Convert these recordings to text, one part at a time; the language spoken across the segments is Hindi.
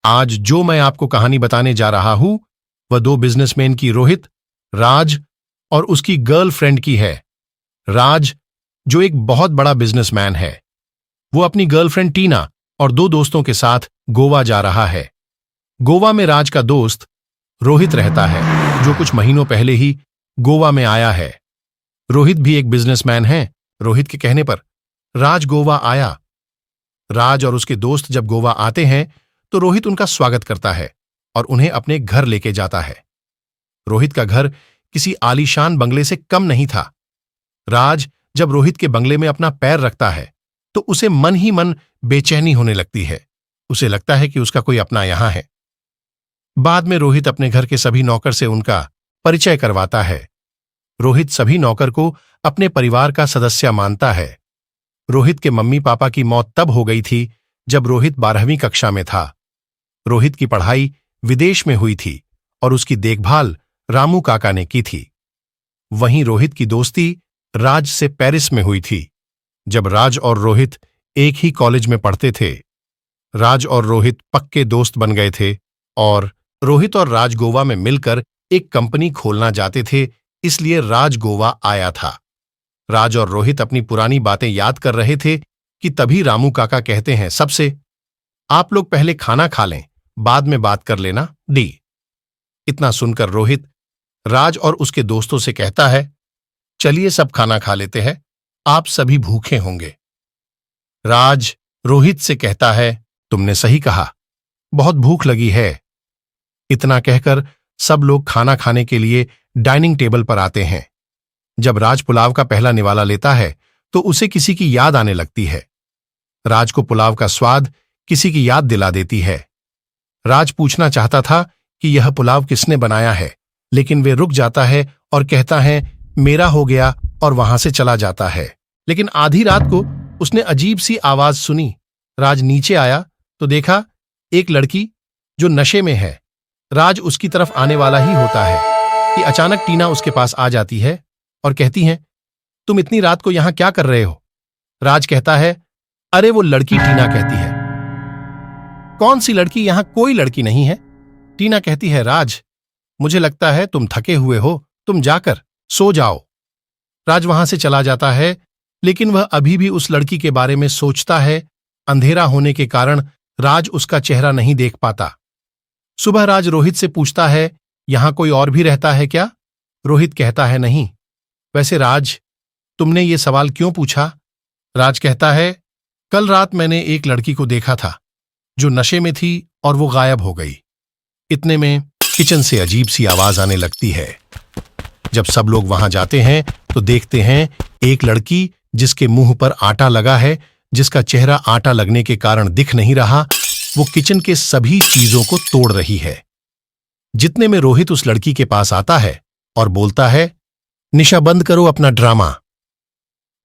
आज जो मैं आपको कहानी बताने जा रहा हूं वह दो बिजनेसमैन की, रोहित, राज और उसकी गर्लफ्रेंड की है। राज, जो एक बहुत बड़ा बिजनेसमैन है, वो अपनी गर्लफ्रेंड टीना और दो दोस्तों के साथ गोवा जा रहा है। गोवा में राज का दोस्त रोहित रहता है, जो कुछ महीनों पहले ही गोवा में आया है। रोहित भी एक बिजनेसमैन है। रोहित के कहने पर राज गोवा आया। राज और उसके दोस्त जब गोवा आते हैं तो रोहित उनका स्वागत करता है और उन्हें अपने घर लेके जाता है। रोहित का घर किसी आलीशान बंगले से कम नहीं था। राज जब रोहित के बंगले में अपना पैर रखता है तो उसे मन ही मन बेचैनी होने लगती है। उसे लगता है कि उसका कोई अपना यहां है। बाद में रोहित अपने घर के सभी नौकर से उनका परिचय करवाता है। रोहित सभी नौकर को अपने परिवार का सदस्य मानता है। रोहित के मम्मी पापा की मौत तब हो गई थी जब रोहित 12वीं कक्षा में था। रोहित की पढ़ाई विदेश में हुई थी और उसकी देखभाल रामू काका ने की थी। वहीं रोहित की दोस्ती राज से पेरिस में हुई थी, जब राज और रोहित एक ही कॉलेज में पढ़ते थे। राज और रोहित पक्के दोस्त बन गए थे और रोहित और राज गोवा में मिलकर एक कंपनी खोलना चाहते थे, इसलिए राज गोवा आया था। राज और रोहित अपनी पुरानी बातें याद कर रहे थे कि तभी रामू काका कहते हैं सबसे, आप लोग पहले खाना खा लें, बाद में बात कर लेना डी। इतना सुनकर रोहित राज और उसके दोस्तों से कहता है, चलिए सब खाना खा लेते हैं, आप सभी भूखे होंगे। राज रोहित से कहता है, तुमने सही कहा, बहुत भूख लगी है। इतना कहकर सब लोग खाना खाने के लिए डाइनिंग टेबल पर आते हैं। जब राज पुलाव का पहला निवाला लेता है तो उसे किसी की याद आने लगती है। राज को पुलाव का स्वाद किसी की याद दिला देती है। राज पूछना चाहता था कि यह पुलाव किसने बनाया है, लेकिन वे रुक जाता है और कहता है मेरा हो गया, और वहां से चला जाता है। लेकिन आधी रात को उसने अजीब सी आवाज सुनी। राज नीचे आया तो देखा एक लड़की जो नशे में है। राज उसकी तरफ आने वाला ही होता है कि अचानक टीना उसके पास आ जाती है और कहती है, तुम इतनी रात को यहां क्या कर रहे हो? राज कहता है, अरे वो लड़की। टीना कहती है, कौन सी लड़की? यहां कोई लड़की नहीं है। टीना कहती है, राज, मुझे लगता है तुम थके हुए हो, तुम जाकर सो जाओ। राज वहां से चला जाता है, लेकिन वह अभी भी उस लड़की के बारे में सोचता है। अंधेरा होने के कारण राज उसका चेहरा नहीं देख पाता। सुबह राज रोहित से पूछता है, यहां कोई और भी रहता है क्या? रोहित कहता है, नहीं। वैसे राज, तुमने ये सवाल क्यों पूछा? राज कहता है, कल रात मैंने एक लड़की को देखा था जो नशे में थी और वो गायब हो गई। इतने में किचन से अजीब सी आवाज आने लगती है। जब सब लोग वहां जाते हैं तो देखते हैं एक लड़की जिसके मुंह पर आटा लगा है, जिसका चेहरा आटा लगने के कारण दिख नहीं रहा, वो किचन के सभी चीजों को तोड़ रही है। जितने में रोहित उस लड़की के पास आता है और बोलता है, निशा, बंद करो अपना ड्रामा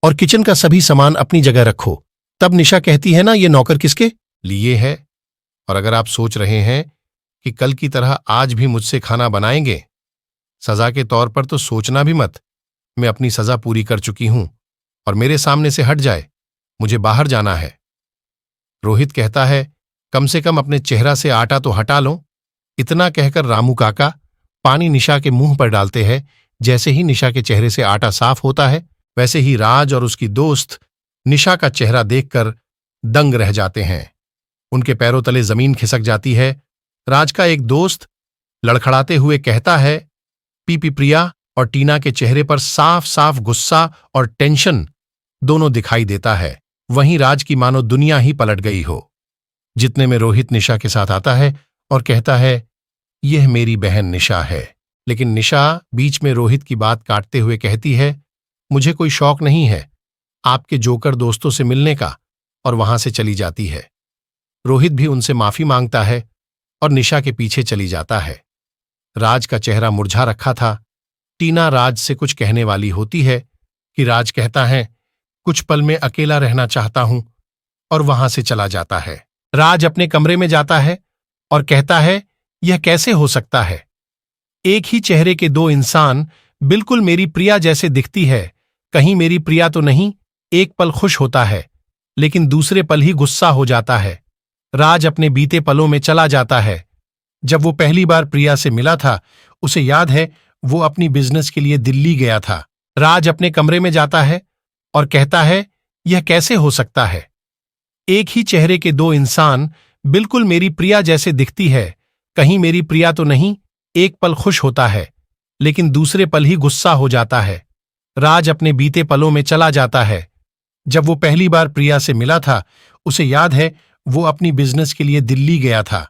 और किचन का सभी सामान अपनी जगह रखो। तब निशा कहती है, ना ये नौकर किसके लिए है? और अगर आप सोच रहे हैं कि कल की तरह आज भी मुझसे खाना बनाएंगे, सजा के तौर पर तो सोचना भी मत। मैं अपनी सजा पूरी कर चुकी हूं और मेरे सामने से हट जाए, मुझे बाहर जाना है। रोहित कहता है, कम से कम अपने चेहरा से आटा तो हटा लो। इतना कहकर रामू काका पानी निशा के मुंह पर डालते हैं। जैसे ही निशा के चेहरे से आटा साफ होता है, वैसे ही राज और उसकी दोस्त निशा का चेहरा देखकर दंग रह जाते हैं। उनके पैरों तले जमीन खिसक जाती है। राज का एक दोस्त लड़खड़ाते हुए कहता है, पीपी प्रिया, और टीना के चेहरे पर साफ साफ गुस्सा और टेंशन दोनों दिखाई देता है। वहीं राज की मानो दुनिया ही पलट गई हो। जितने में रोहित निशा के साथ आता है और कहता है, यह मेरी बहन निशा है। लेकिन निशा बीच में रोहित की बात काटते हुए कहती है, मुझे कोई शौक नहीं है आपके जोकर दोस्तों से मिलने का, और वहां से चली जाती है। रोहित भी उनसे माफी मांगता है और निशा के पीछे चली जाता है। राज का चेहरा मुरझा रखा था। टीना राज से कुछ कहने वाली होती है कि राज कहता है, कुछ पल में अकेला रहना चाहता हूं, और वहां से चला जाता है। राज अपने कमरे में जाता है और कहता है, यह कैसे हो सकता है? एक ही चेहरे के दो इंसान बिल्कुल मेरी प्रिया जैसे दिखती है। कहीं मेरी प्रिया तो नहीं? एक पल खुश होता है लेकिन दूसरे पल ही गुस्सा हो जाता है। राज अपने बीते पलों में चला जाता है। जब वो पहली बार प्रिया से मिला था, उसे याद है वो अपनी बिजनेस के लिए दिल्ली गया था। राज अपने कमरे में जाता है और कहता है, यह कैसे हो सकता है? एक ही चेहरे के दो इंसान, बिल्कुल मेरी प्रिया जैसे दिखती है। कहीं मेरी प्रिया तो नहीं? एक पल खुश होता है, लेकिन दूसरे पल ही गुस्सा हो जाता है। राज अपने बीते पलों में चला जाता है। जब वो पहली बार प्रिया से मिला था, उसे याद है वो अपनी बिजनेस के लिए दिल्ली गया था।